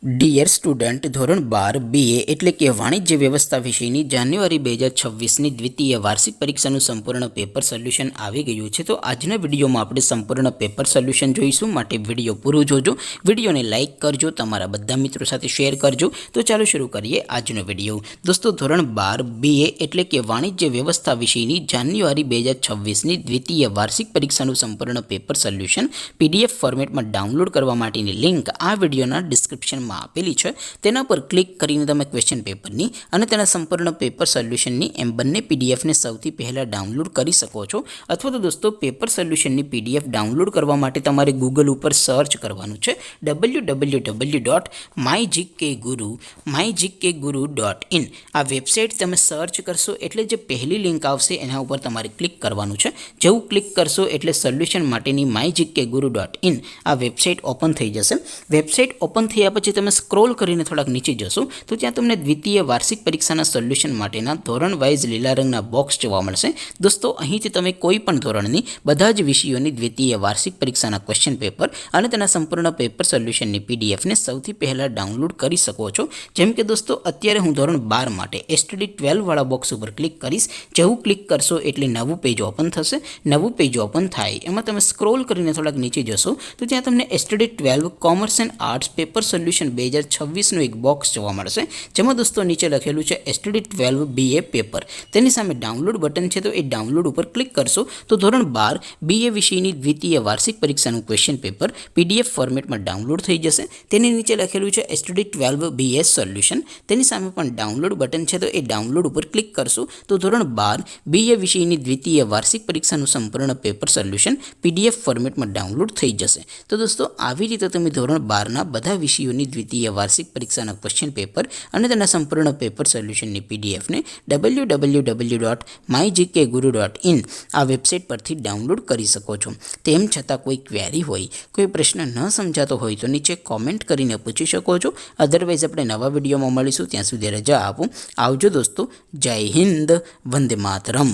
Dear student, ધોરણ 12 BA એટલે કે વાણિજ્ય વ્યવસ્થા વિષયની જાન્યુઆરી 2026ની દ્વિતીય વાર્ષિક પરીક્ષાનું સંપૂર્ણ પેપર સોલ્યુશન આવી ગયું છે. તો આજના વિડીયોમાં આપણે સંપૂર્ણ પેપર સોલ્યુશન જોઈશું, માટે વિડીયો પૂરું જોજો. વિડીયોને લાઇક કરજો, તમારા બધા મિત્રો સાથે શેર કરજો. તો ચાલો શરૂ કરીએ આજનો વિડીયો. દોસ્તો, ધોરણ 12 BA એટલે કે વાણિજ્ય વ્યવસ્થા વિષયની જાન્યુઆરી 2026ની દ્વિતીય વાર્ષિક પરીક્ષાનું સંપૂર્ણ પેપર સોલ્યુશન PDF ફોર્મેટમાં ડાઉનલોડ કરવા માટેની લિંક આ વિડીયોના ડિસ્ક્રિપ્શનમાં આપેલી છે. તેના પર ક્લિક કરીને તમે ક્વેશ્ચન પેપરની અને તેના સંપૂર્ણ પેપર સોલ્યુશનની એમ બંને પીડીએફને સૌથી પહેલાં ડાઉનલોડ કરી શકો છો. અથવા તો દોસ્તો, પેપર સોલ્યુશનની PDF ડાઉનલોડ કરવા માટે તમારે ગૂગલ ઉપર સર્ચ કરવાનું છે www.mygkguru.in. આ વેબસાઇટ તમે સર્ચ કરશો એટલે જે પહેલી લિંક આવશે એના ઉપર તમારે ક્લિક કરવાનું છે. જેવું ક્લિક કરશો એટલે સોલ્યુશન માટેની mygkguru.in આ વેબસાઇટ ઓપન થઈ જશે. વેબસાઇટ ઓપન થયા પછી તમે સ્ક્રોલ કરીને થોડાક નીચે જશો તો ત્યાં તમને દ્વિતીય વાર્ષિક પરીક્ષાના સોલ્યુશન માટેના ધોરણ વાઇઝ લીલા રંગના બોક્સ જોવા મળશે. દોસ્તો, અહીંથી તમે કોઈ પણ ધોરણની બધા જ વિષયોની દ્વિતીય વાર્ષિક પરીક્ષાના ક્વેશ્ચન પેપર અને તેના સંપૂર્ણ પેપર સોલ્યુશનની પીડીએફને સૌથી પહેલાં ડાઉનલોડ કરી શકો છો. જેમ કે દોસ્તો, અત્યારે હું ધોરણ 12 માટે STD 12 વાળા બોક્સ ઉપર ક્લિક કરીશ. જેવું ક્લિક કરશો એટલે નવું પેજ ઓપન થશે. નવું પેજ ઓપન થાય એમાં તમે સ્ક્રોલ કરીને થોડાક નીચે જશો તો ત્યાં તમને STD 12 commerce and arts paper solution 2026નું એક બોક્સ જોવા મળશે. જેમાં દોસ્તો નીચે લખેલું છે STD 12 BA પેપર. તેની સામે ડાઉનલોડ બટન છે, તો એ ડાઉનલોડ ઉપર ક્લિક કરશો તો ધોરણ 12 BA વિષયની દ્વિતીય વાર્ષિક પરીક્ષાનું ક્વેશ્ચન પેપર PDF ફોર્મેટમાં ડાઉનલોડ થઈ જશે. તેની નીચે લખેલું છે STD 12 BA સોલ્યુશન. તેની સામે પણ ડાઉનલોડ બટન છે, તો એ ડાઉનલોડ ઉપર ક્લિક કરશો તો ધોરણ 12 BA વિષયની દ્વિતીય વાર્ષિક પરીક્ષાનું સંપૂર્ણ પેપર સોલ્યુશન PDF ફોર્મેટમાં ડાઉનલોડ થઈ જશે. તો દોસ્તો, આવી રીતે તમે ધોરણ 12ના બધા વિષયોની દ્વિતીય વાર્ષિક પરીક્ષાના ક્વેશ્ચન પેપર અને તેના સંપૂર્ણ પેપર સોલ્યુશનની પીડીએફને www.mygkguru.in આ વેબસાઇટ પરથી ડાઉનલોડ કરી શકો છો. તેમ છતાં કોઈ ક્વેરી હોય, કોઈ પ્રશ્ન ન સમજાતો હોય તો નીચે કોમેન્ટ કરીને પૂછી શકો છો. અધરવાઇઝ આપણે નવા વિડીયોમાં મળીશું. ત્યાં સુધી રજા આપો. આવજો દોસ્તો. જય હિન્દ. વંદે માતરમ.